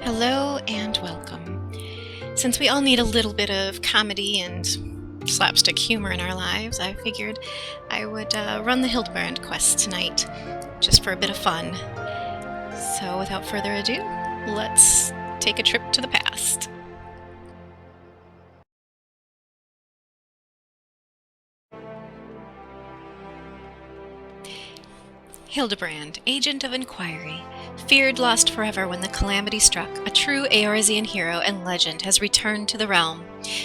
Hello and welcome. Since we all need a little bit of comedy and slapstick humor in our lives, I figured I would run the Hildibrand quest tonight, just for a bit of fun. So without further ado, let's take a trip to the past. Hildibrand, agent of inquiry. Feared lost forever when the calamity struck, a true Eorzean hero and legend has returned to the realm.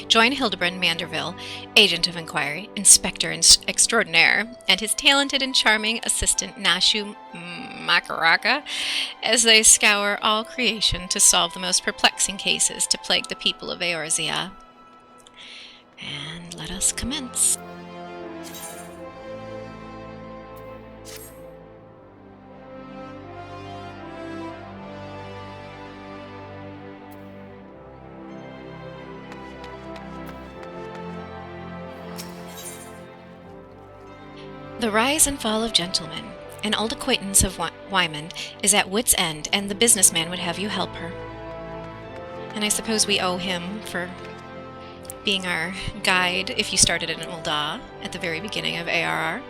Join Hildibrand Manderville, agent of inquiry, inspector extraordinaire, and his talented and charming assistant Nashu Makaraka as they scour all creation to solve the most perplexing cases to plague the people of Eorzea. And let us commence. The rise and fall of gentlemen. An old acquaintance of Wyman is at wit's end, and the businessman would have you help her. And I suppose we owe him for being our guide if you started in Ul'dah at the very beginning of ARR.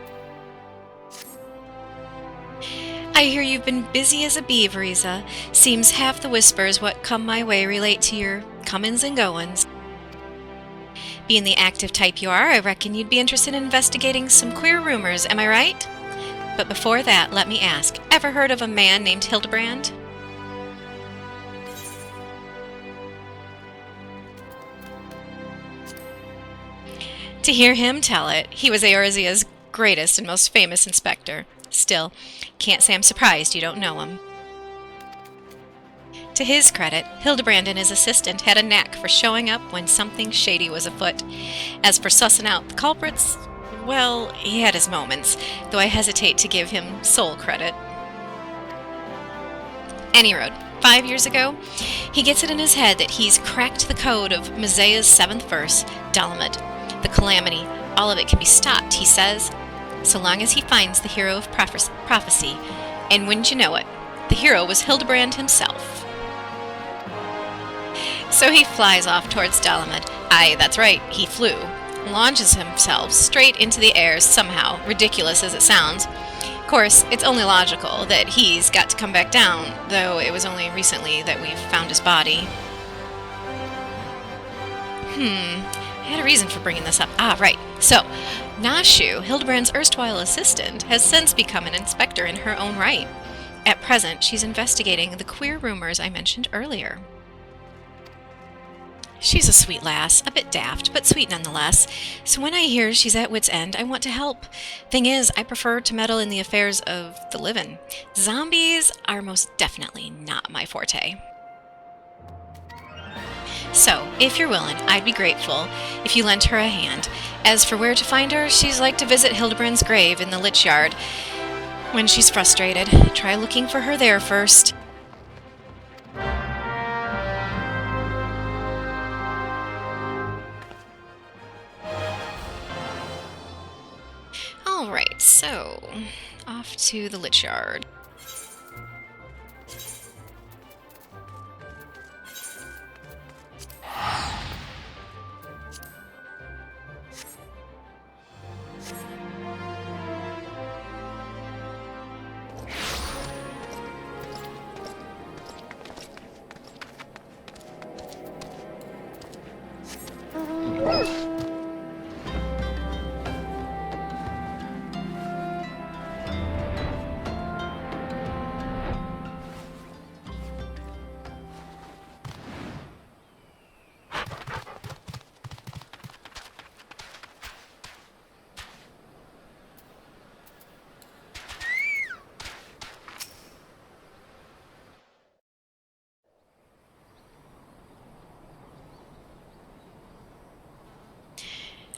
I hear you've been busy as a bee, Veriza. Seems half the whispers what come my way relate to your comins and goins. Being the active type you are, I reckon you'd be interested in investigating some queer rumors, am I right? But before that, let me ask, ever heard of a man named Hildibrand? To hear him tell it, he was Eorzea's greatest and most famous inspector. Still, can't say I'm surprised you don't know him. To his credit, Hildibrand and his assistant had a knack for showing up when something shady was afoot. As for sussing out the culprits, well, he had his moments, though I hesitate to give him sole credit. Any road, 5 years ago, he gets it in his head that he's cracked the code of Mizaia's 7th verse, Dalamat, the calamity. All of it can be stopped, he says, so long as he finds the hero of prophecy. And wouldn't you know it, the hero was Hildibrand himself. So he flies off towards Dalamat. Aye, that's right, he flew. Launches himself straight into the air somehow, ridiculous as it sounds. Of course, it's only logical that he's got to come back down, though it was only recently that we've found his body. I had a reason for bringing this up. Ah, right. So, Nashu, Hildibrand's erstwhile assistant, has since become an inspector in her own right. At present, she's investigating the queer rumors I mentioned earlier. She's a sweet lass, a bit daft, but sweet nonetheless, so when I hear she's at wit's end, I want to help. Thing is, I prefer to meddle in the affairs of the living. Zombies are most definitely not my forte. So, if you're willing, I'd be grateful if you lent her a hand. As for where to find her, she's like to visit Hildibrand's grave in the Lich Yard. When she's frustrated, try looking for her there first. Alright, so, off to the Lich Yard.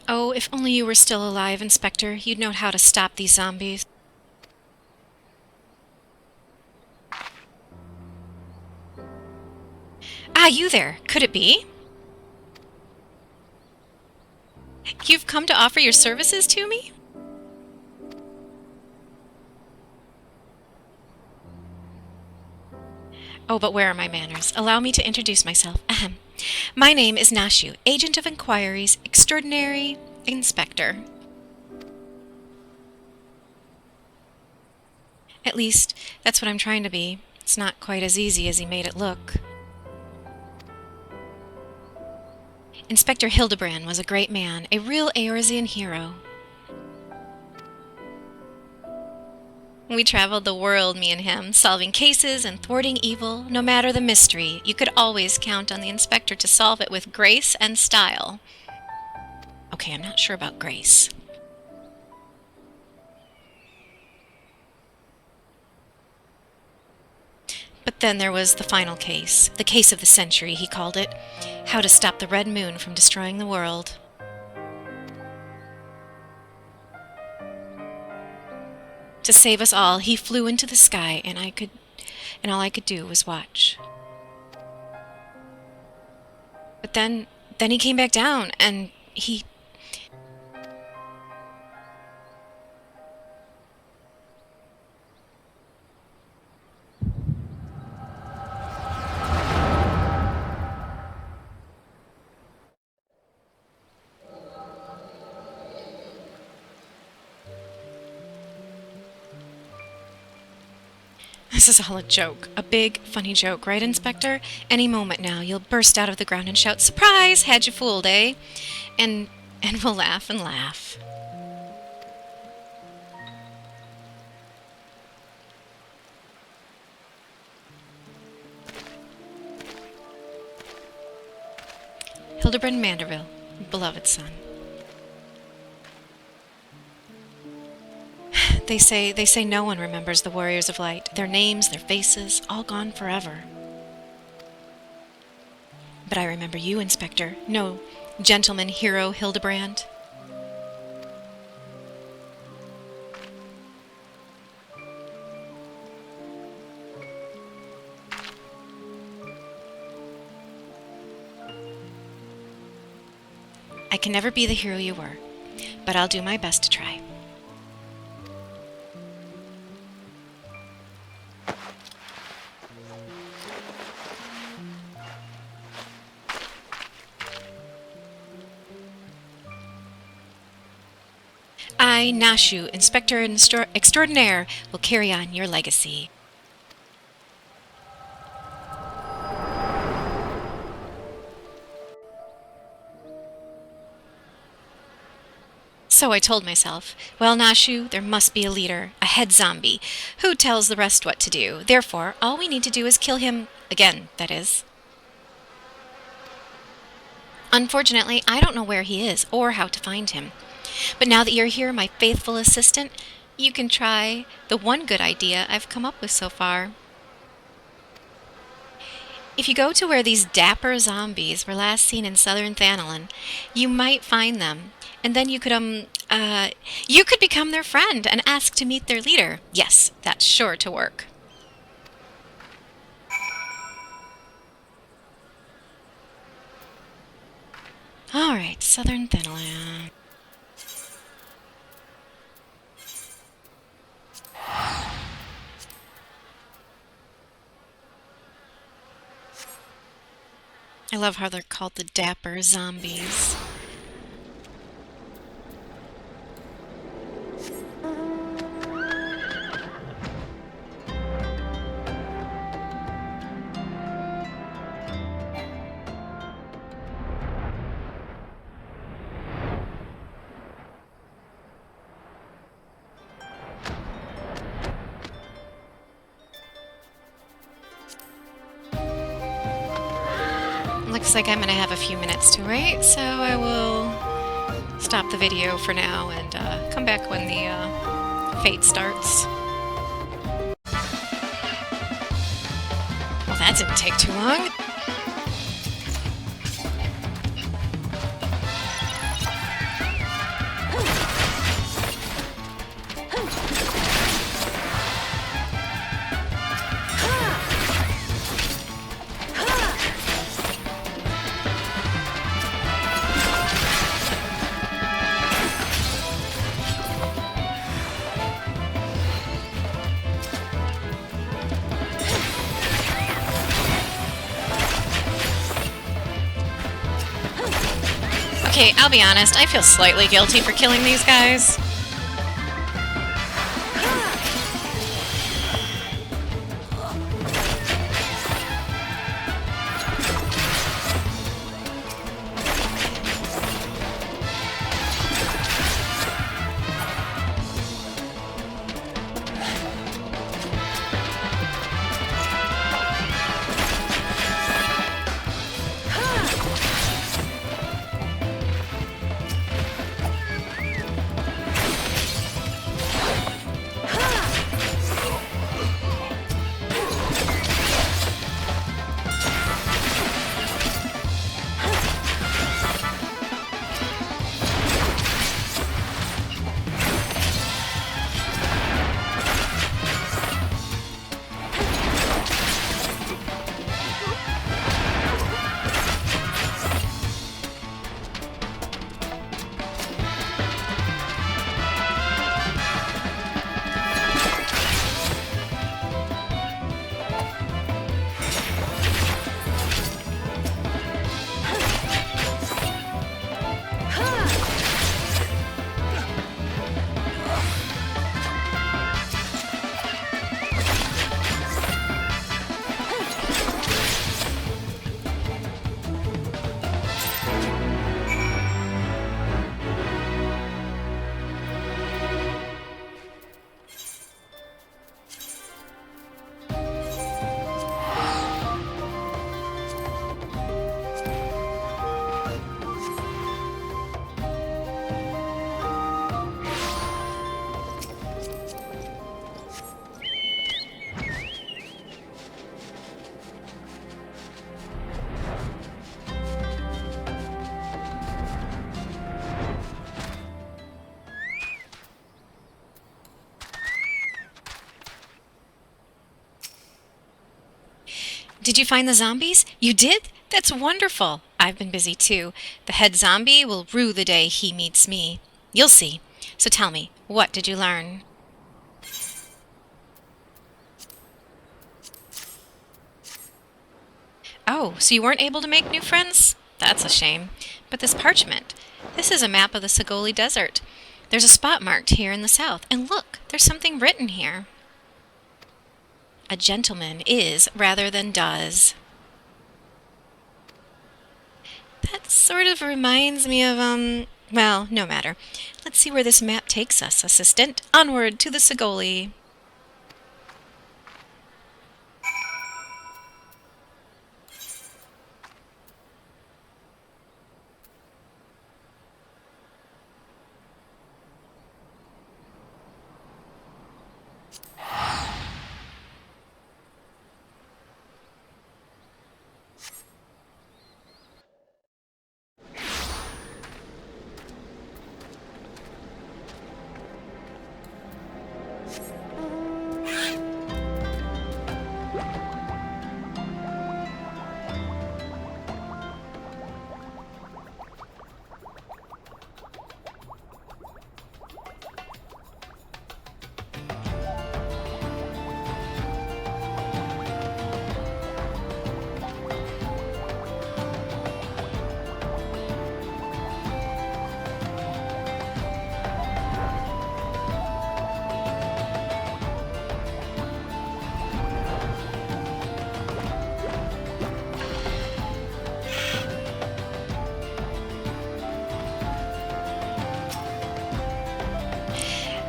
Oh, if only you were still alive, Inspector, you'd know how to stop these zombies. Ah, you there! Could it be? You've come to offer your services to me? Oh, but where are my manners? Allow me to introduce myself. Ahem. My name is Nashu, Agent of Inquiries, Extraordinary Inspector. At least, that's what I'm trying to be. It's not quite as easy as he made it look. Inspector Hildibrand was a great man, a real Eorzean hero. We traveled the world, me and him, solving cases and thwarting evil. No matter the mystery, you could always count on the inspector to solve it with grace and style. Okay, I'm not sure about grace. But then there was the final case, the case of the century, he called it. How to stop the Red Moon from destroying the world. To save us all, he flew into the sky, and all I could do was watch. But then he came back down, and he... This is all a joke. A big, funny joke, right, Inspector? Any moment now, you'll burst out of the ground and shout, "Surprise! Had you fooled, eh?" And we'll laugh and laugh. Hildibrand Manderville, beloved son. They say no one remembers the warriors of light. Their names, their faces, all gone forever. But I remember you, Inspector. No, gentleman hero Hildibrand. I can never be the hero you were, but I'll do my best to try. I, Nashu, Inspector Extraordinaire, will carry on your legacy. So I told myself, well, Nashu, there must be a leader, a head zombie, who tells the rest what to do. Therefore, all we need to do is kill him again, that is. Unfortunately, I don't know where he is or how to find him. But now that you're here, my faithful assistant, you can try the one good idea I've come up with so far. If you go to where these Dapper Zombies were last seen in southern Thanalin, you might find them. And then you could become their friend and ask to meet their leader. Yes, that's sure to work. All right, southern Thanalin. I love how they're called the Dapper Zombies. Looks like I'm going to have a few minutes to wait, so I will stop the video for now and come back when the fate starts. Well, that didn't take too long. Okay, I'll be honest, I feel slightly guilty for killing these guys. Did you find the zombies? You did? That's wonderful. I've been busy too. The head zombie will rue the day he meets me. You'll see. So tell me, what did you learn? Oh, so you weren't able to make new friends? That's a shame. But this parchment, this is a map of the Sagoli Desert. There's a spot marked here in the south, and look, there's something written here. A gentleman is rather than does. That sort of reminds me of, well, no matter. Let's see where this map takes us, assistant. Onward to the Sagoli.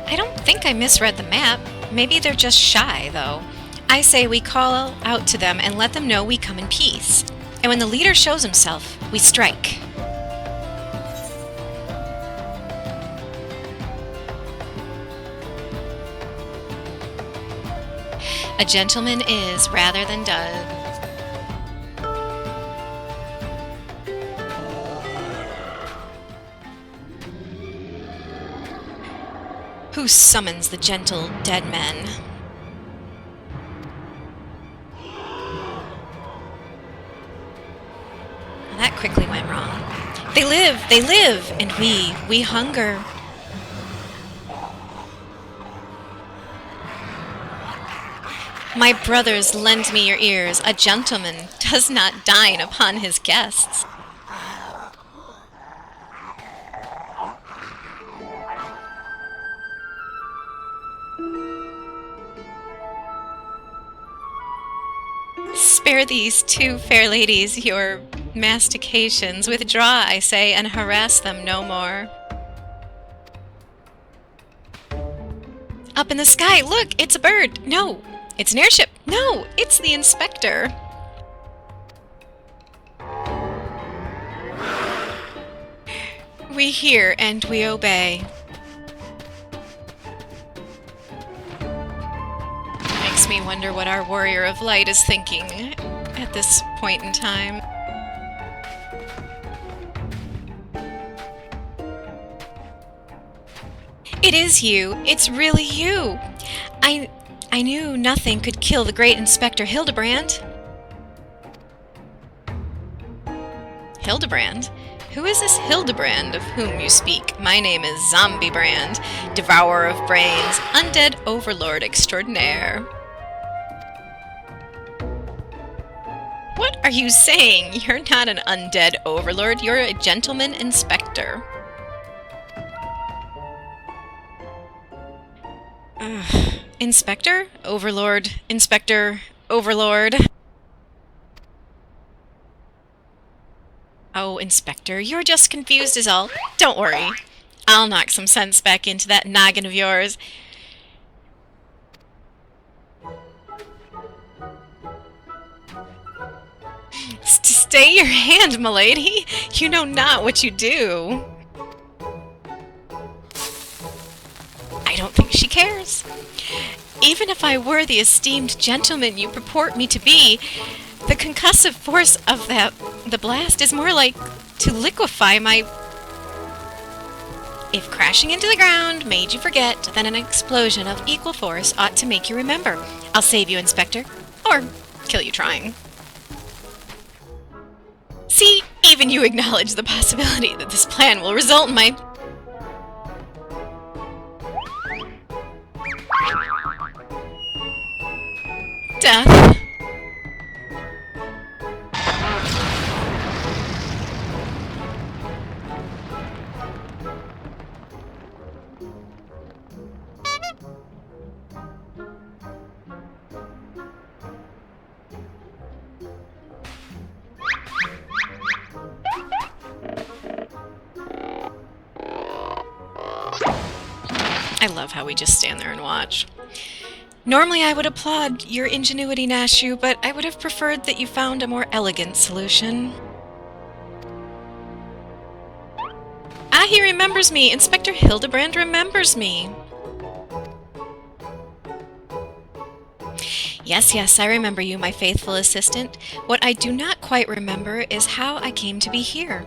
I don't think I misread the map. Maybe they're just shy, though. I say we call out to them and let them know we come in peace. And when the leader shows himself, we strike. A gentleman is rather than does. Who summons the gentle dead men? Well, that quickly went wrong. They live, and we hunger. My brothers, lend me your ears. A gentleman does not dine upon his guests. Spare these two fair ladies your mastications. Withdraw, I say, and harass them no more. Up in the sky, look, it's a bird. No, it's an airship. No, it's the inspector. We hear and we obey. Makes me wonder what our warrior of light is thinking at this point in time. It is you. It's really you. I knew nothing could kill the great Inspector Hildibrand. Hildibrand? Who is this Hildibrand of whom you speak? My name is Zombiebrand, devourer of brains, undead overlord extraordinaire. What are you saying? You're not an undead overlord, you're a gentleman inspector. Inspector? Overlord? Inspector? Overlord? Oh, Inspector, you're just confused is all. Don't worry. I'll knock some sense back into that noggin of yours. Stay your hand, milady. You know not what you do. I don't think she cares. Even if I were the esteemed gentleman you purport me to be, the concussive force of the blast is more like to liquefy my... If crashing into the ground made you forget, then an explosion of equal force ought to make you remember. I'll save you, Inspector. Or kill you trying. See, even you acknowledge the possibility that this plan will result in my... death. I love how we just stand there and watch. Normally I would applaud your ingenuity, Nashu, but I would have preferred that you found a more elegant solution. Ah, he remembers me! Inspector Hildibrand remembers me! Yes, yes, I remember you, my faithful assistant. What I do not quite remember is how I came to be here.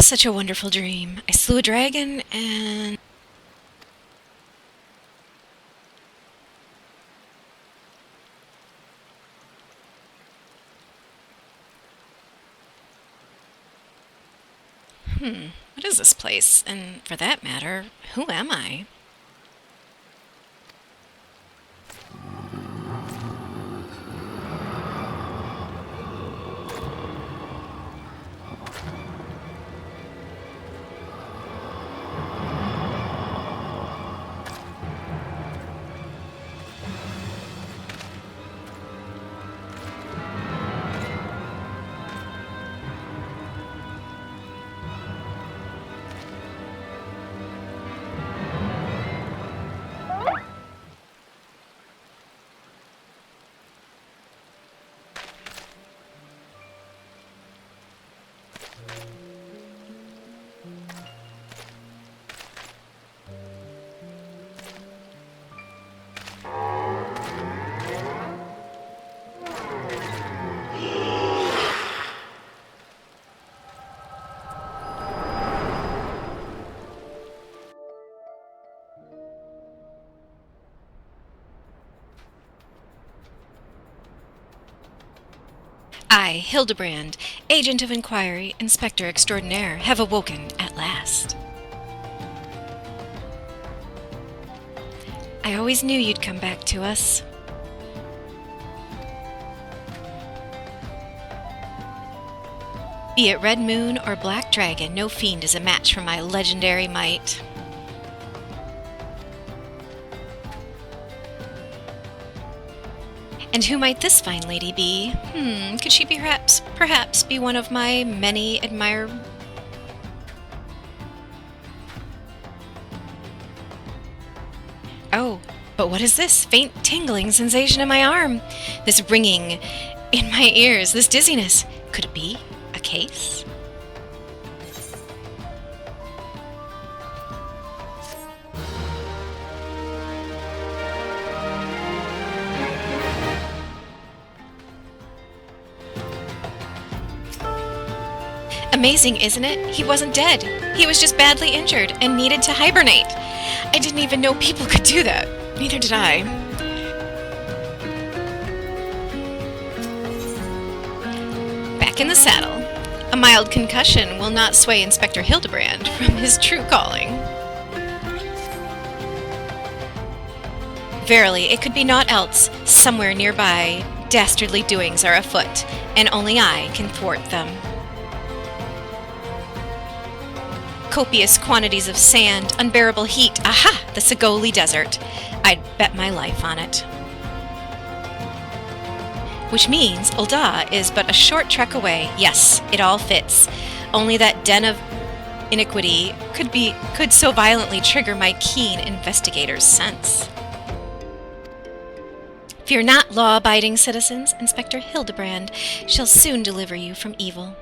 Such a wonderful dream. I slew a dragon and... What is this place? And for that matter, who am I? I, Hildibrand, Agent of Inquiry, Inspector Extraordinaire, have awoken at last. I always knew you'd come back to us. Be it Red Moon or Black Dragon, no fiend is a match for my legendary might. And who might this fine lady be? Could she be perhaps be one of my many admirers? Oh, but what is this faint tingling sensation in my arm? This ringing in my ears, this dizziness. Could it be a case? Amazing, isn't it? He wasn't dead. He was just badly injured and needed to hibernate. I didn't even know people could do that. Neither did I. Back in the saddle. A mild concussion will not sway Inspector Hildibrand from his true calling. Verily, it could be naught else. Somewhere nearby, dastardly doings are afoot, and only I can thwart them. Copious quantities of sand, unbearable heat. Aha! The Sagoli Desert. I'd bet my life on it. Which means Ul'dah is but a short trek away. Yes, it all fits. Only that den of iniquity could so violently trigger my keen investigator's sense. Fear not, law-abiding citizens. Inspector Hildibrand shall soon deliver you from evil.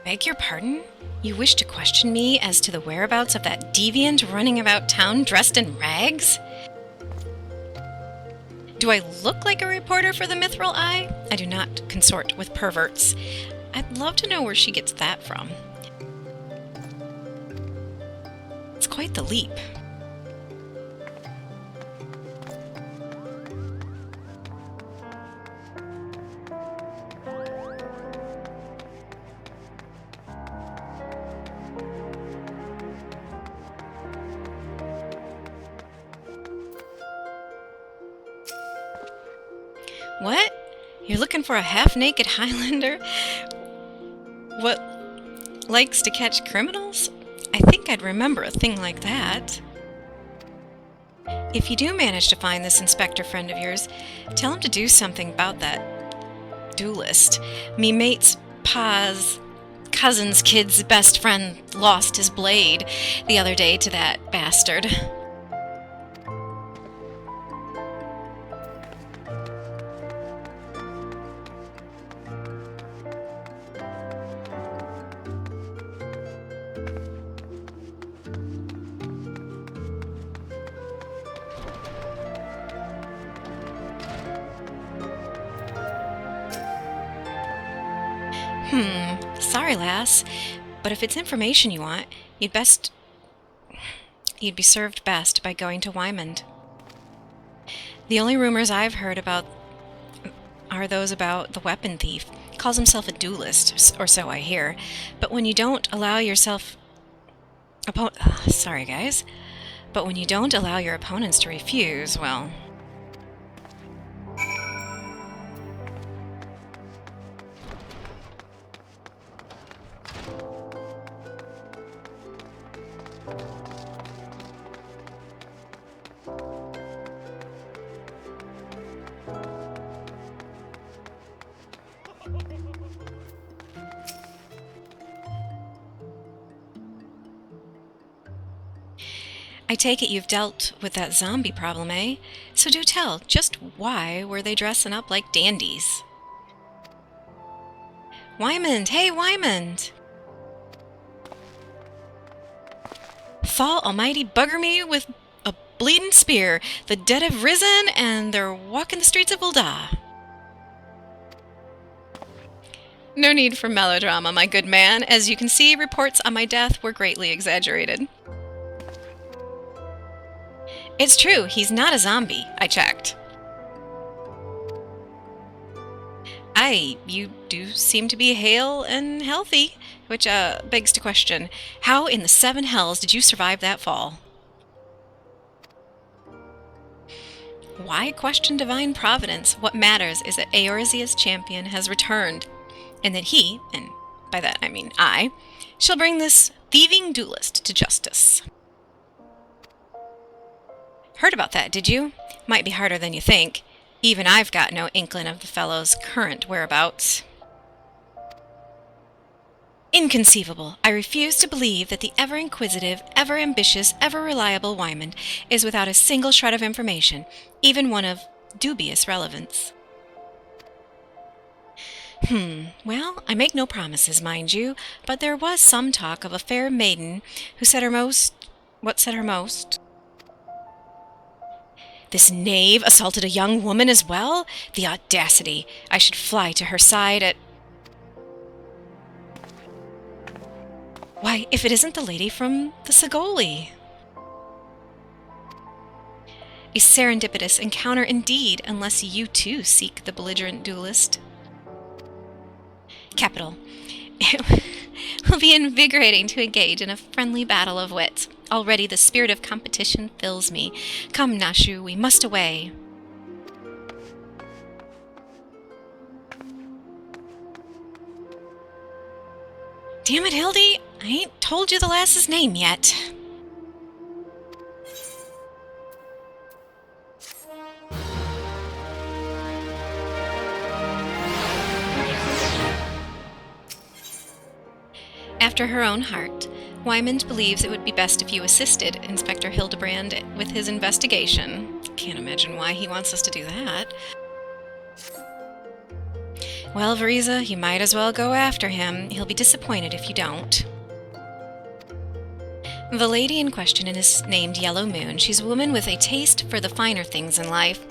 Beg your pardon? You wish to question me as to the whereabouts of that deviant running about town dressed in rags? Do I look like a reporter for the Mithril Eye? I do not consort with perverts. I'd love to know where she gets that from. It's quite the leap. What? You're looking for a half-naked Highlander? What, likes to catch criminals? I think I'd remember a thing like that. If you do manage to find this inspector friend of yours, tell him to do something about that duelist. Me mate's pa's cousin's kid's best friend lost his blade the other day to that bastard. Sorry, lass, but if it's information you want, you'd be served best by going to Wymond. The only rumors I've heard about are those about the weapon thief. Calls himself a duelist, or so I hear. But when you don't allow yourself... Sorry, guys. But when you don't allow your opponents to refuse, well... I take it you've dealt with that zombie problem, eh? So do tell, just why were they dressing up like dandies? Wymond! Hey, Wymond! Fall almighty bugger me with a bleeding spear! The dead have risen, and they're walking the streets of Ul'dah. No need for melodrama, my good man. As you can see, reports on my death were greatly exaggerated. It's true, he's not a zombie. I checked. You do seem to be hale and healthy, which begs to question, how in the seven hells did you survive that fall? Why question divine providence? What matters is that Eorzea's champion has returned, and that he, and by that I mean I, shall bring this thieving duelist to justice. Heard about that, did you? Might be harder than you think. Even I've got no inkling of the fellow's current whereabouts. Inconceivable! I refuse to believe that the ever-inquisitive, ever-ambitious, ever-reliable Wymond is without a single shred of information, even one of dubious relevance. Well, I make no promises, mind you, but there was some talk of a fair maiden who said her most... What said her most? This knave assaulted a young woman as well? The audacity! I should fly to her side at... Why, if it isn't the lady from the Sagoli! A serendipitous encounter indeed, unless you too seek the belligerent duelist. Capital. It will be invigorating to engage in a friendly battle of wits. Already the spirit of competition fills me. Come, Nashu, we must away. Damn it, Hildy! I ain't told you the lass's name yet. After her own heart, Wymond believes it would be best if you assisted Inspector Hildibrand with his investigation. Can't imagine why he wants us to do that. Well, Veriza, you might as well go after him. He'll be disappointed if you don't. The lady in question is named Yellow Moon. She's a woman with a taste for the finer things in life.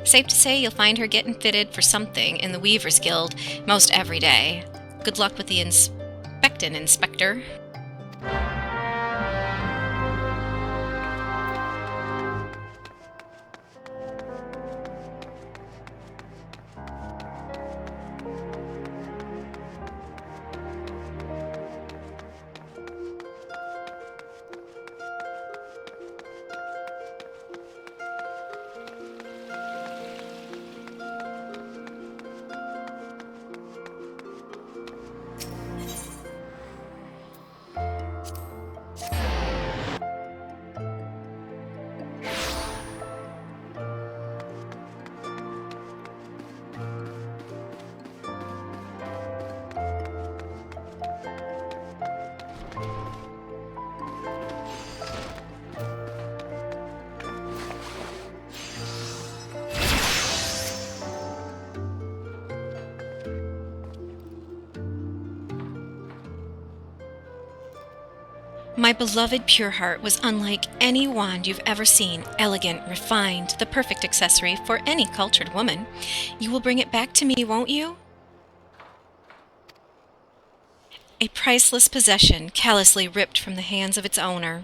Safe to say you'll find her getting fitted for something in the Weavers Guild most every day. Good luck with the inspecting, Inspector. My beloved Pure Heart was unlike any wand you've ever seen, elegant, refined, the perfect accessory for any cultured woman. You will bring it back to me, won't you? A priceless possession, callously ripped from the hands of its owner.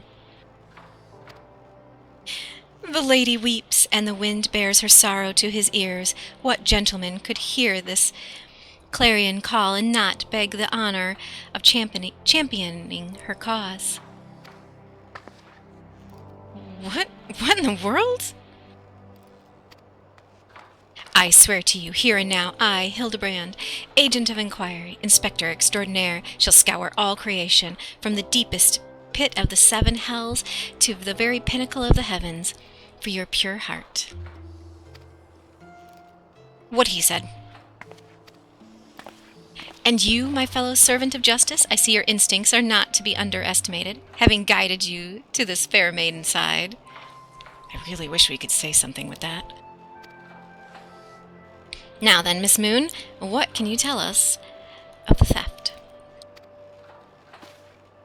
The lady weeps, and the wind bears her sorrow to his ears. What gentleman could hear this clarion call and not beg the honor of championing her cause? What in the world? I swear to you, here and now, I, Hildibrand, Agent of Inquiry, Inspector Extraordinaire, shall scour all creation, from the deepest pit of the seven hells to the very pinnacle of the heavens, for your pure heart. What he said. And you, my fellow servant of justice, I see your instincts are not to be underestimated, having guided you to this fair maiden's side. I really wish we could say something with that. Now then, Miss Moon, what can you tell us of the theft?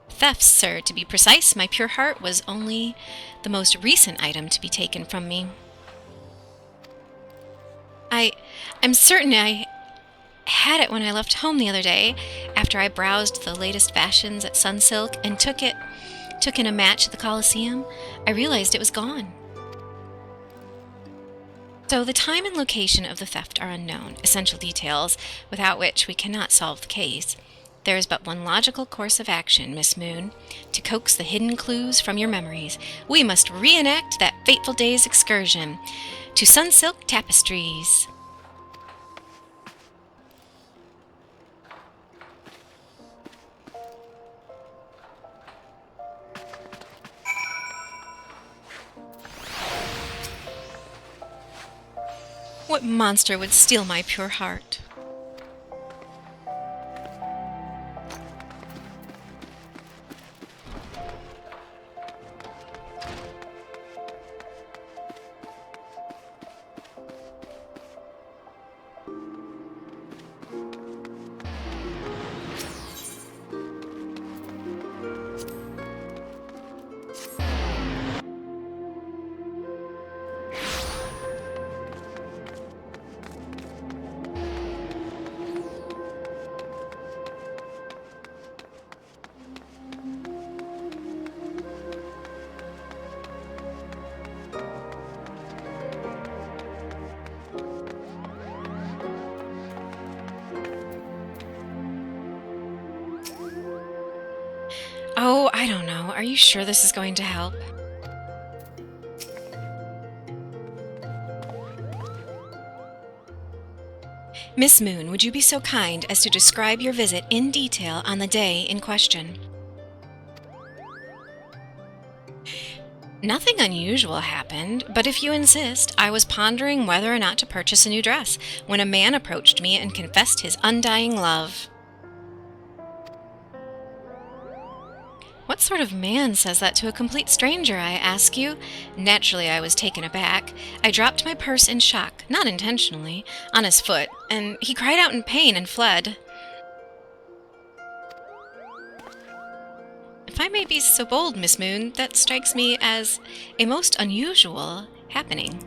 Theft, sir, to be precise. My pure heart was only the most recent item to be taken from me. I'm certain I had it when I left home the other day, after I browsed the latest fashions at Sunsilk and took in a match at the Coliseum. I realized it was gone. So the time and location of the theft are unknown, essential details without which we cannot solve the case. There is but one logical course of action, Miss Moon. To coax the hidden clues from your memories, we must reenact that fateful day's excursion to Sunsilk Tapestries. What monster would steal my pure heart? Oh, I don't know. Are you sure this is going to help? Miss Moon, would you be so kind as to describe your visit in detail on the day in question? Nothing unusual happened, but if you insist, I was pondering whether or not to purchase a new dress when a man approached me and confessed his undying love. What sort of man says that to a complete stranger, I ask you? Naturally, I was taken aback. I dropped my purse in shock, not intentionally, on his foot, and he cried out in pain and fled. If I may be so bold, Miss Moon, that strikes me as a most unusual happening.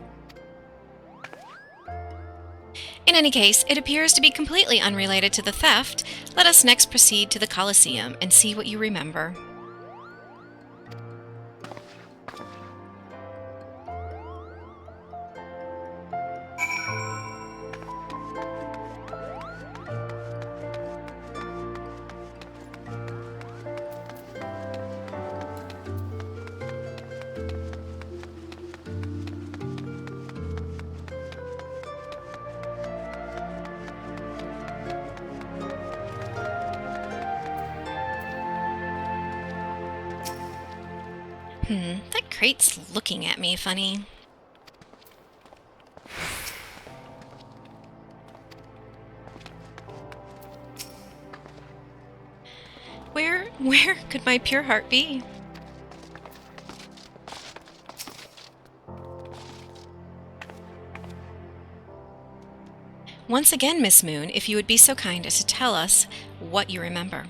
In any case, it appears to be completely unrelated to the theft. Let us next proceed to the Coliseum and see what you remember. That crate's looking at me funny. Where could my pure heart be? Once again, Miss Moon, if you would be so kind as to tell us what you remember.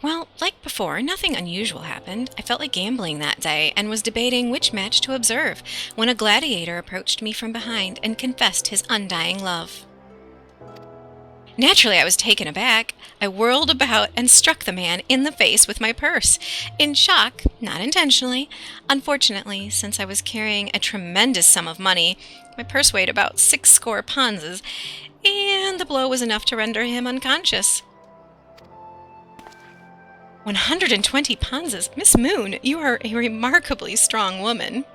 Well, like before, nothing unusual happened. I felt like gambling that day and was debating which match to observe when a gladiator approached me from behind and confessed his undying love. Naturally, I was taken aback. I whirled about and struck the man in the face with my purse. In shock, not intentionally. Unfortunately, since I was carrying a tremendous sum of money, my purse weighed about 60 ponzas, and the blow was enough to render him unconscious. 120 ponzas? Miss Moon, you are a remarkably strong woman.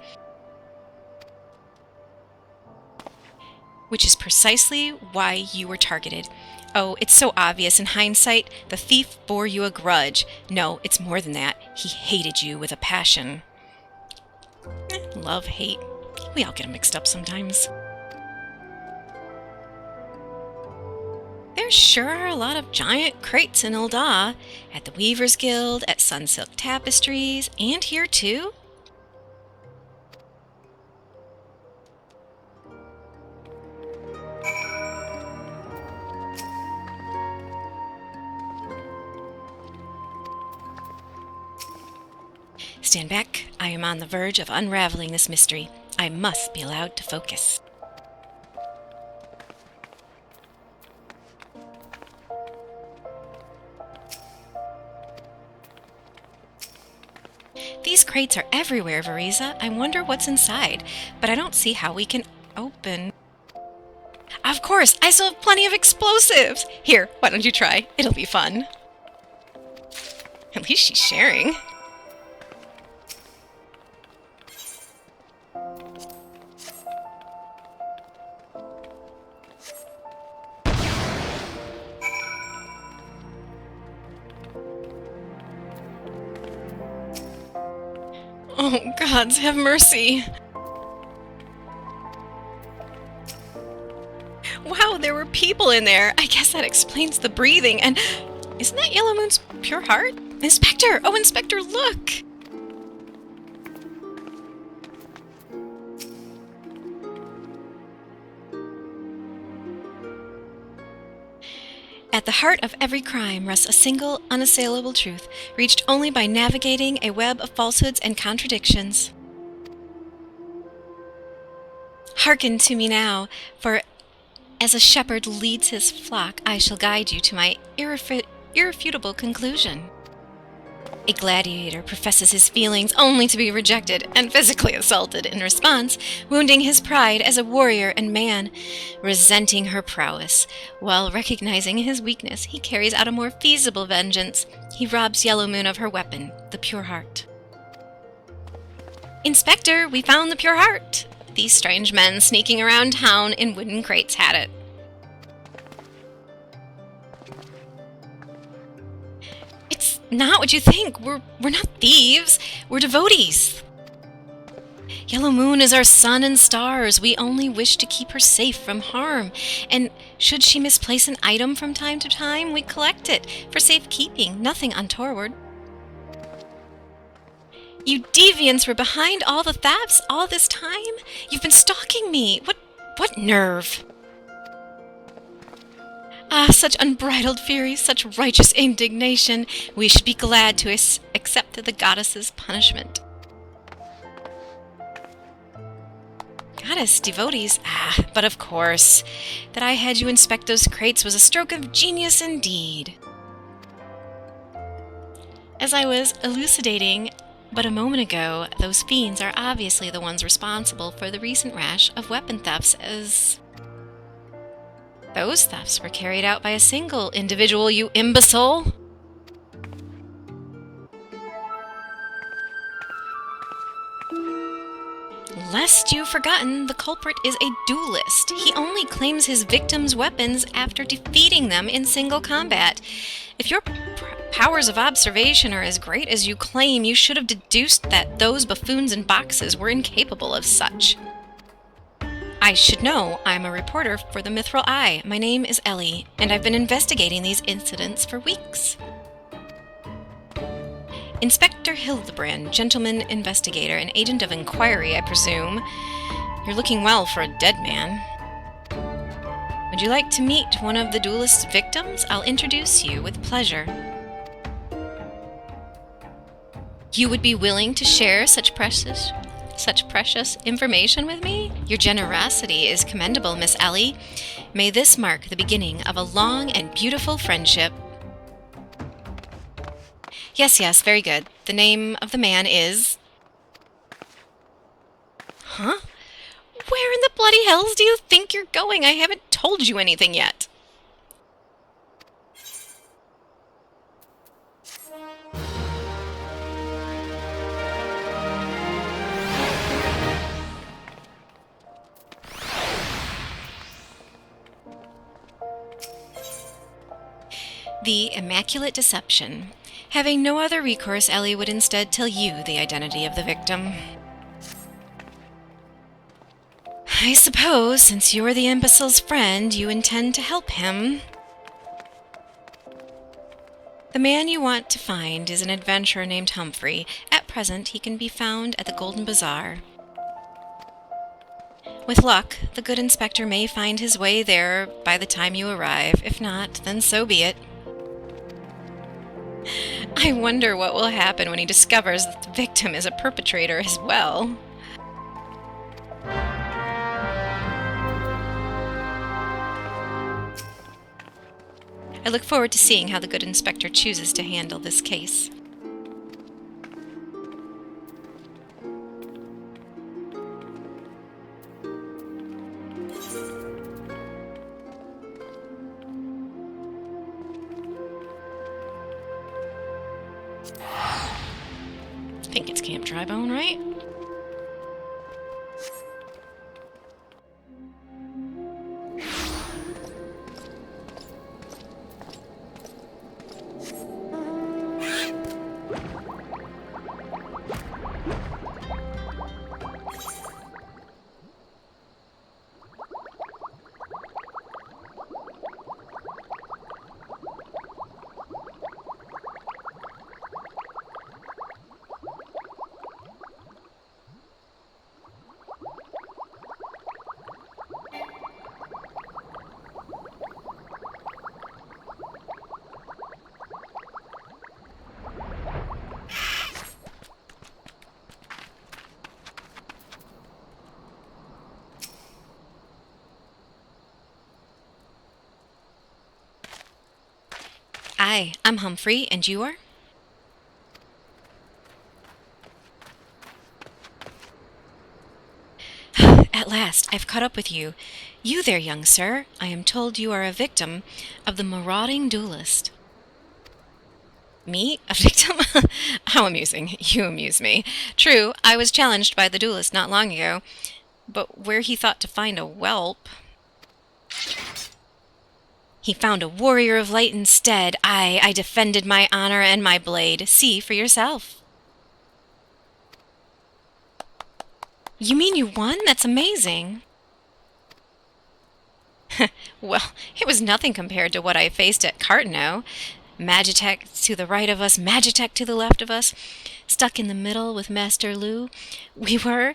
Which is precisely why you were targeted. Oh, it's so obvious in hindsight. The thief bore you a grudge. No, it's more than that. He hated you with a passion. Love, hate. We all get them mixed up sometimes. There sure are a lot of giant crates in Ul'dah, at the Weavers Guild, at Sunsilk Tapestries, and here too. Stand back. I am on the verge of unraveling this mystery. I must be allowed to focus. These crates are everywhere, Variza. I wonder what's inside, but I don't see how we can open... Of course! I still have plenty of explosives! Here, why don't you try? It'll be fun. At least she's sharing. Oh, gods, have mercy. Wow, there were people in there. I guess that explains the breathing. And isn't that Yellow Moon's pure heart? Inspector! Oh, Inspector, look! At the heart of every crime rests a single, unassailable truth, reached only by navigating a web of falsehoods and contradictions. Hearken to me now, for as a shepherd leads his flock, I shall guide you to my irrefutable conclusion. A gladiator professes his feelings only to be rejected and physically assaulted in response, wounding his pride as a warrior and man. Resenting her prowess, while recognizing his weakness, he carries out a more feasible vengeance. He robs Yellow Moon of her weapon, the pure heart. Inspector, we found the pure heart! These strange men sneaking around town in wooden crates had it. It's not what you think. We're not thieves. We're devotees. Yellow Moon is our sun and stars. We only wish to keep her safe from harm. And should she misplace an item from time to time, we collect it for safekeeping, nothing untoward. You deviants were behind all the thefts all this time? You've been stalking me. What nerve? Ah, such unbridled fury, such righteous indignation. We should be glad to accept the goddess's punishment. Goddess, devotees? Ah, but of course. That I had you inspect those crates was a stroke of genius indeed. As I was elucidating but a moment ago, those fiends are obviously the ones responsible for the recent rash of weapon thefts, as those thefts were carried out by a single individual, you imbecile! Lest you've forgotten, the culprit is a duelist. He only claims his victims' weapons after defeating them in single combat. If your powers of observation are as great as you claim, you should have deduced that those buffoons in boxes were incapable of such. I should know. I'm a reporter for the Mithril Eye. My name is Ellie, and I've been investigating these incidents for weeks. Inspector Hildibrand, gentleman investigator and agent of inquiry, I presume. You're looking well for a dead man. Would you like to meet one of the duelist's victims? I'll introduce you with pleasure. You would be willing to share such precious information with me? Your generosity is commendable, Miss Ellie. May this mark the beginning of a long and beautiful friendship. Yes, very good. The name of the man is... Huh? Where in the bloody hells do you think you're going? I haven't told you anything yet. The Immaculate Deception. Having no other recourse, Ellie would instead tell you the identity of the victim. I suppose, since you're the imbecile's friend, you intend to help him. The man you want to find is an adventurer named Humphrey. At present, he can be found at the Golden Bazaar. With luck, the good inspector may find his way there by the time you arrive. If not, then so be it. I wonder what will happen when he discovers that the victim is a perpetrator as well. I look forward to seeing how the good inspector chooses to handle this case. I think it's Camp Drybone, right? Hi, I'm Humphrey, and you are? At last, I've caught up with you. You there, young sir. I am told you are a victim of the marauding duelist. Me? A victim? How amusing. You amuse me. True, I was challenged by the duelist not long ago, but where he thought to find a whelp... He found a warrior of light instead. I defended my honor and my blade. See for yourself. You mean you won? That's amazing. Well, it was nothing compared to what I faced at Cartano. Magitech to the right of us, Magitech to the left of us, stuck in the middle with Master Lou. We were...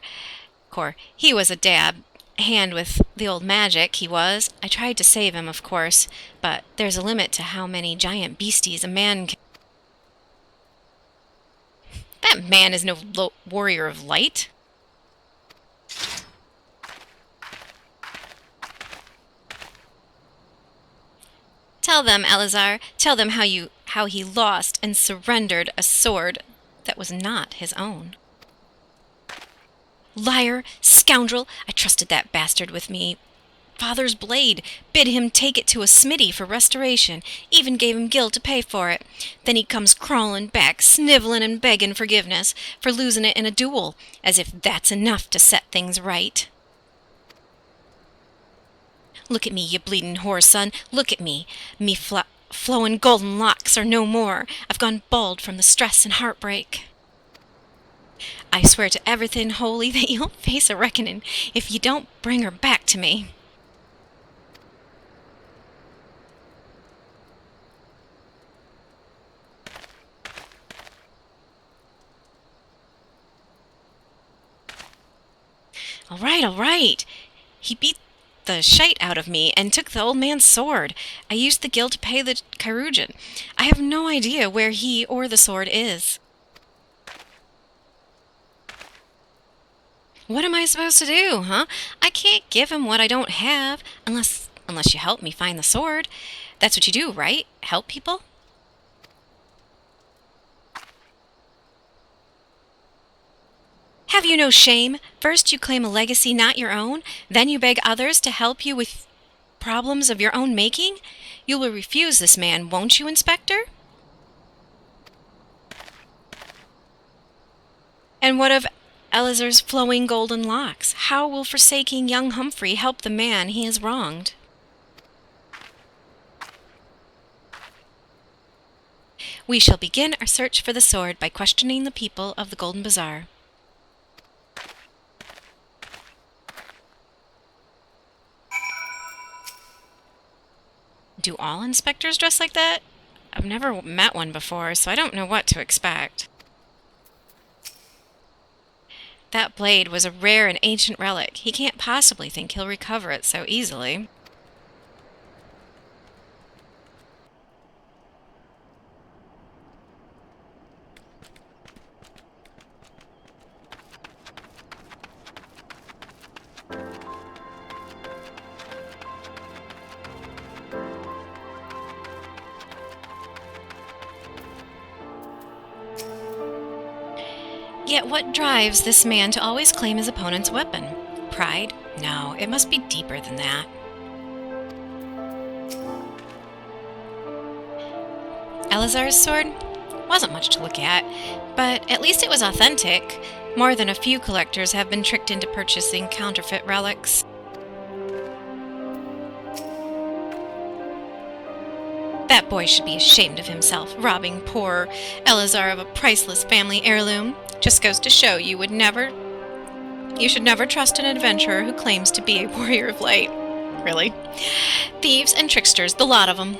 He was a dab hand with the old magic, he was. I tried to save him, of course, but there's a limit to how many giant beasties a man can... That man is no warrior of light. Tell them, Eleazar, tell them how he lost and surrendered a sword that was not his own. Liar, scoundrel, I trusted that bastard with me father's blade, bid him take it to a smithy for restoration, even gave him gil to pay for it. Then he comes crawling back, snivelling and begging forgiveness for losing it in a duel, as if that's enough to set things right. Look at me, you bleeding whore, son, look at me. Me flowing golden locks are no more. I've gone bald from the stress and heartbreak. I swear to everything holy that you'll face a reckoning if you don't bring her back to me. All right. He beat the shite out of me and took the old man's sword. I used the gil to pay the chirurgeon. I have no idea where he or the sword is. What am I supposed to do, huh? I can't give him what I don't have, unless you help me find the sword. That's what you do, right? Help people? Have you no shame? First you claim a legacy not your own, then you beg others to help you with problems of your own making? You will refuse this man, won't you, Inspector? And what of Eleazar's flowing golden locks? How will forsaking young Humphrey help the man he has wronged? We shall begin our search for the sword by questioning the people of the Golden Bazaar. Do all inspectors dress like that? I've never met one before, so I don't know what to expect. That blade was a rare and ancient relic. He can't possibly think he'll recover it so easily. Yet what drives this man to always claim his opponent's weapon? Pride? No, it must be deeper than that. Elazar's sword? Wasn't much to look at, but at least it was authentic. More than a few collectors have been tricked into purchasing counterfeit relics. That boy should be ashamed of himself, robbing poor Elazar of a priceless family heirloom. Just goes to show you should never trust an adventurer who claims to be a warrior of light. Really? Thieves and tricksters, the lot of them.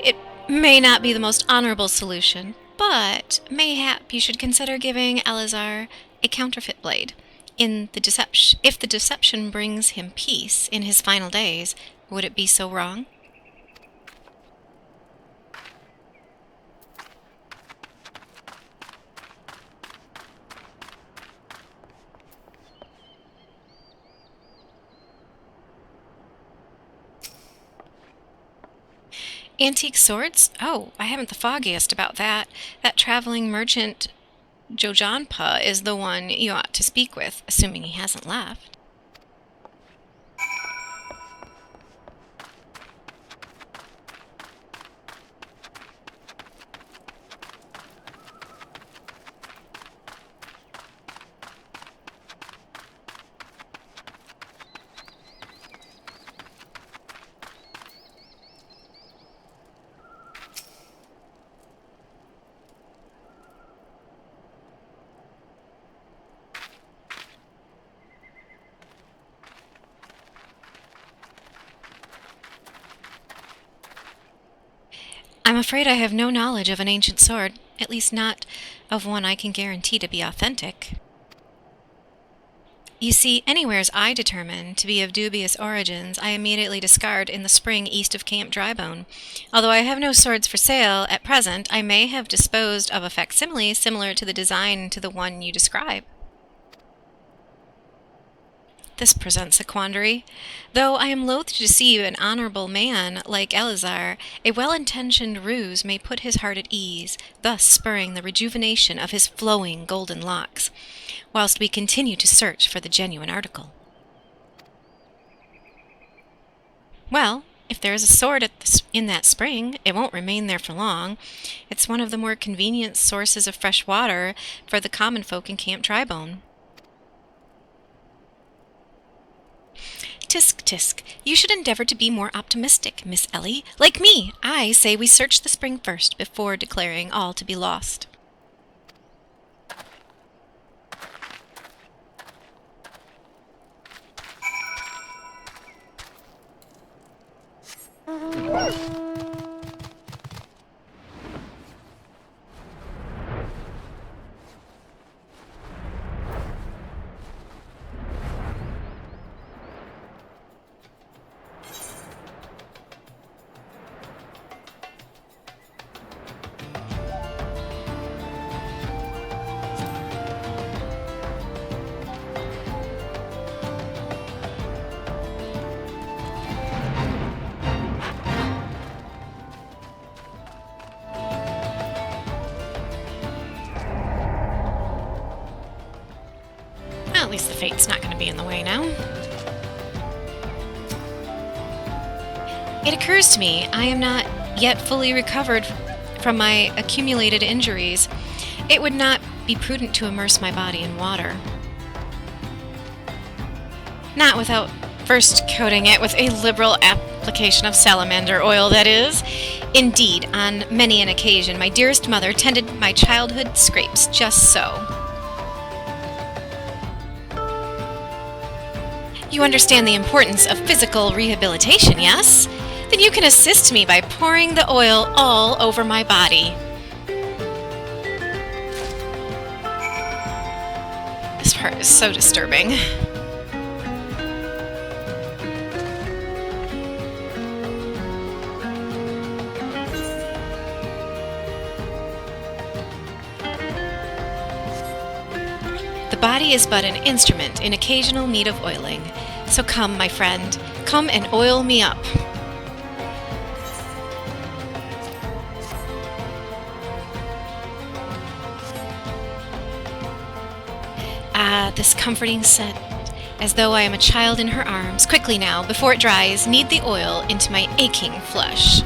It may not be the most honorable solution, but mayhap you should consider giving Elazar a counterfeit blade. If the deception brings him peace in his final days, would it be so wrong? Antique swords? Oh, I haven't the foggiest about that. That traveling merchant Jojanpa is the one you ought to speak with, assuming he hasn't left. I'm afraid I have no knowledge of an ancient sword, at least not of one I can guarantee to be authentic. You see, anywheres I determine to be of dubious origins, I immediately discard in the spring east of Camp Drybone. Although I have no swords for sale at present, I may have disposed of a facsimile similar to the design to the one you describe. This presents a quandary. Though I am loath to deceive an honorable man like Elazar, a well-intentioned ruse may put his heart at ease, thus spurring the rejuvenation of his flowing golden locks, whilst we continue to search for the genuine article. Well, if there is a sword in that spring, it won't remain there for long. It's one of the more convenient sources of fresh water for the common folk in Camp Drybone. Tisk, tisk. You should endeavor to be more optimistic, Miss Ellie. Like me, I say we search the spring first before declaring all to be lost. At least the fate's not going to be in the way now. It occurs to me I am not yet fully recovered from my accumulated injuries. It would not be prudent to immerse my body in water. Not without first coating it with a liberal application of salamander oil, that is. Indeed, on many an occasion, my dearest mother tended my childhood scrapes just so. You understand the importance of physical rehabilitation, yes? Then you can assist me by pouring the oil all over my body. This part is so disturbing. The body is but an instrument in occasional need of oiling. So come, my friend, come and oil me up. Ah, this comforting scent, as though I am a child in her arms. Quickly now, before it dries, knead the oil into my aching flesh.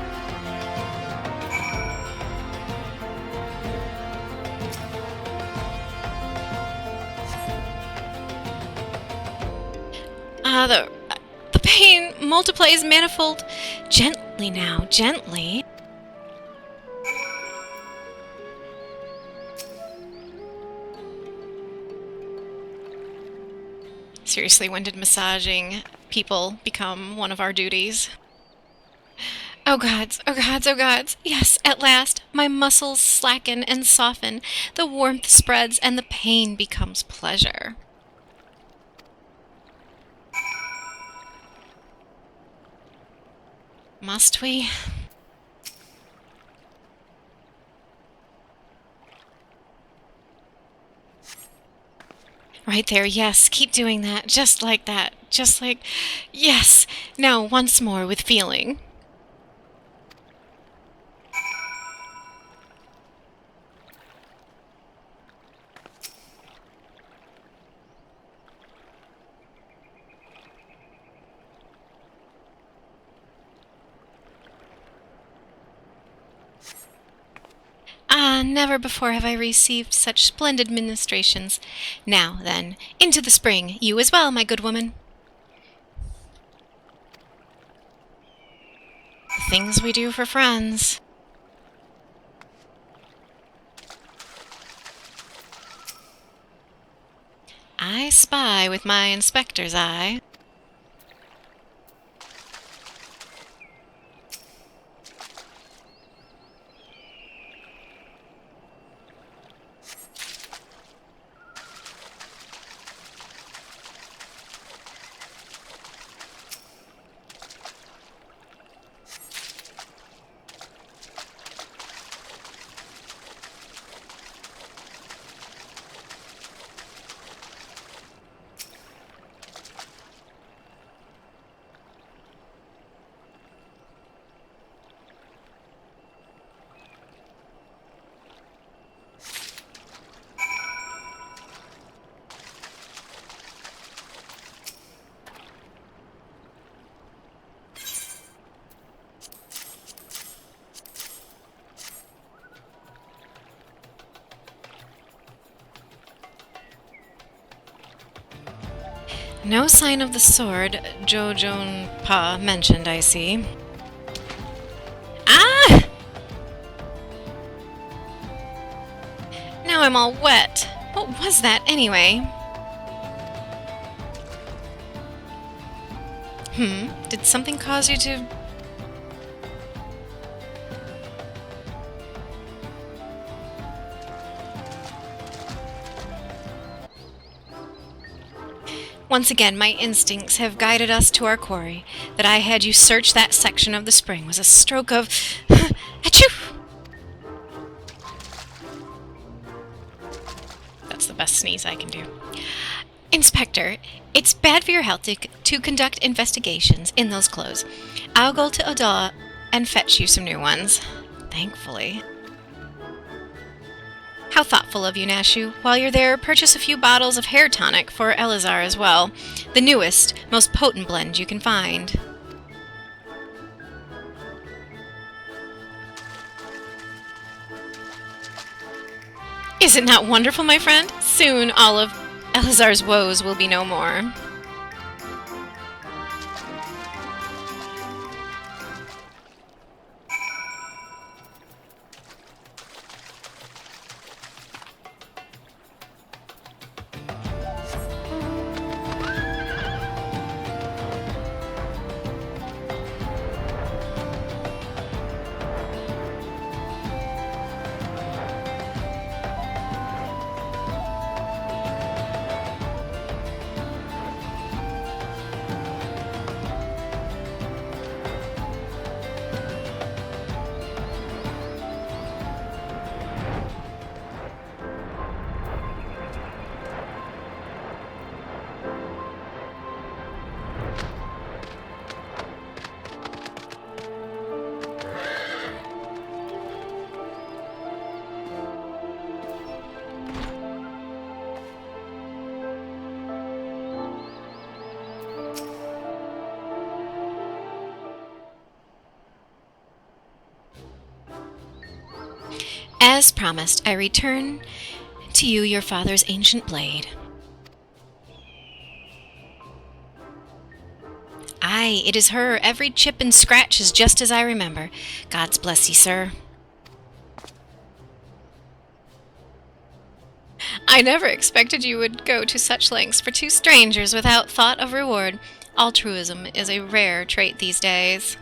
Ah, the pain multiplies manifold. Gently now, gently. Seriously, when did massaging people become one of our duties? Oh gods, oh gods, oh gods. Yes, at last, my muscles slacken and soften. The warmth spreads and the pain becomes pleasure. Must we? Right there, yes, keep doing that, just like that, just like, yes, now once more with feeling. Ah, never before have I received such splendid ministrations. Now, then, into the spring, you as well, my good woman. The things we do for friends. I spy with my inspector's eye. No sign of the sword Jojonpa mentioned, I see. Ah! Now I'm all wet. What was that, anyway? Did something cause you to... Once again, my instincts have guided us to our quarry. That I had you search that section of the spring was a stroke of... Achoo! That's the best sneeze I can do. Inspector, it's bad for your health to conduct investigations in those clothes. I'll go to Oda and fetch you some new ones. Thankfully. How thoughtful of you, Nashu. While you're there, purchase a few bottles of hair tonic for Elazar as well. The newest, most potent blend you can find. Is it not wonderful, my friend? Soon all of Elazar's woes will be no more. As promised, I return to you your father's ancient blade. Aye, it is her. Every chip and scratch is just as I remember. God's bless ye, sir. I never expected you would go to such lengths for two strangers without thought of reward. Altruism is a rare trait these days.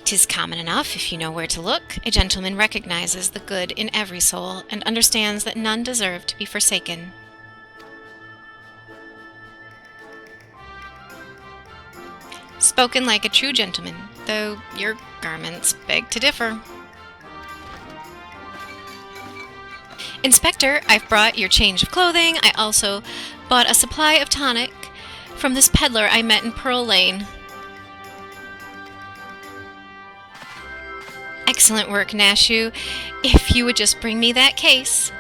'Tis common enough if you know where to look. A gentleman recognizes the good in every soul and understands that none deserve to be forsaken. Spoken like a true gentleman, though your garments beg to differ. Inspector, I've brought your change of clothing. I also bought a supply of tonic from this peddler I met in Pearl Lane. Excellent work, Nashu. If you would just bring me that case.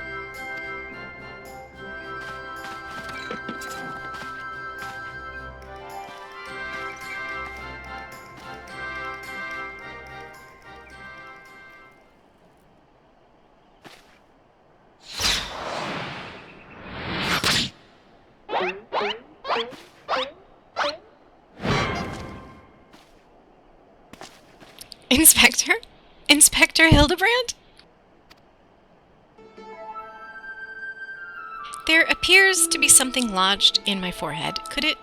Inspector? Inspector Hildibrand? There appears to be something lodged in my forehead. Could it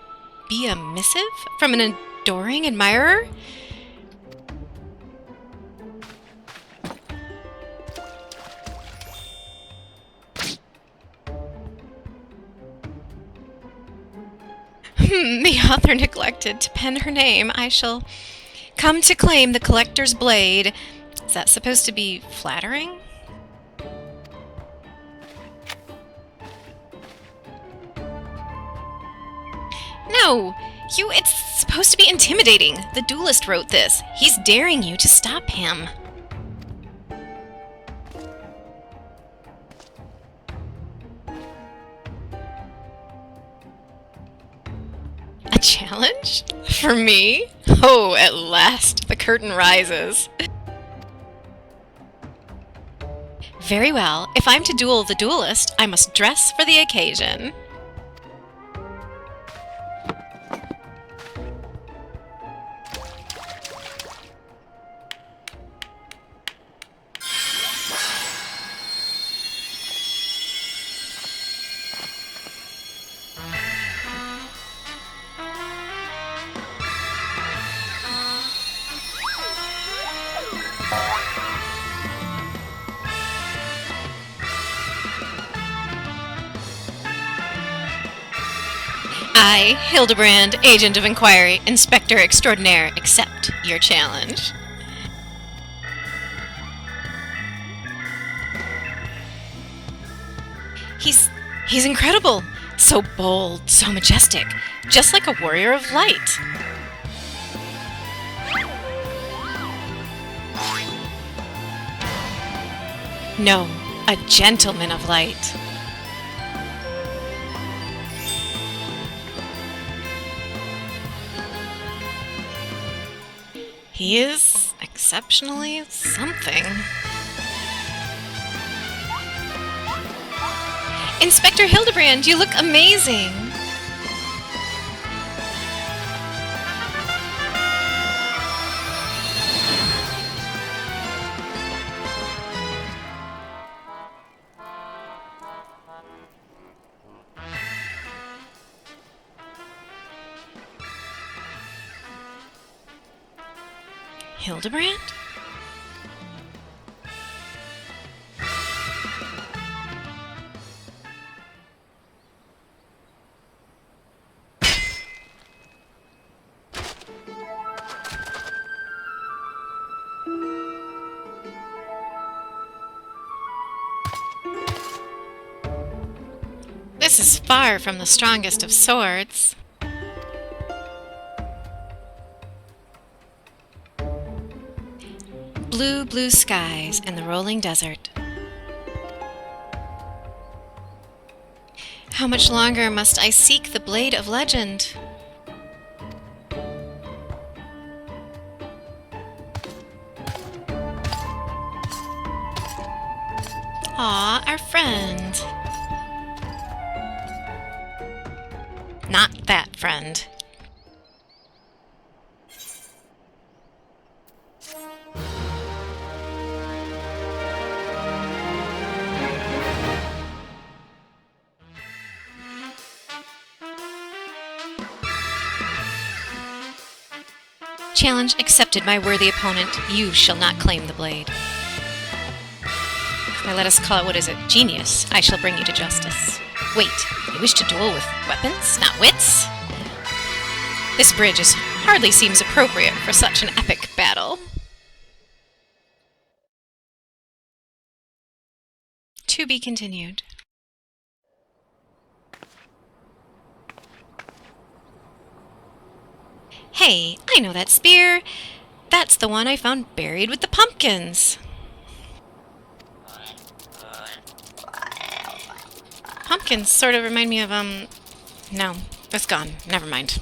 be a missive from an adoring admirer? The author neglected to pen her name. I shall come to claim the collector's blade. Is that supposed to be flattering? No, it's supposed to be intimidating. The duelist wrote this. He's daring you to stop him. A challenge? For me? Oh, at last, the curtain rises. Very well. If I'm to duel the duelist, I must dress for the occasion. I, Hildibrand, Agent of Inquiry, Inspector Extraordinaire, accept your challenge. He's incredible. So bold, so majestic. Just like a warrior of light. No, a gentleman of light. He is exceptionally something. Inspector Hildibrand, you look amazing! Hildibrand? This is far from the strongest of swords. Blue, blue skies and the rolling desert. How much longer must I seek the blade of legend? Aw, our friend. Not that friend. Challenge accepted, my worthy opponent. You shall not claim the blade. Now let us call it, what is it? Genius. I shall bring you to justice. Wait, you wish to duel with weapons, not wits? This bridge hardly seems appropriate for such an epic battle. To be continued. Hey, I know that spear. That's the one I found buried with the pumpkins. Pumpkins sort of remind me of, no, it's gone. Never mind.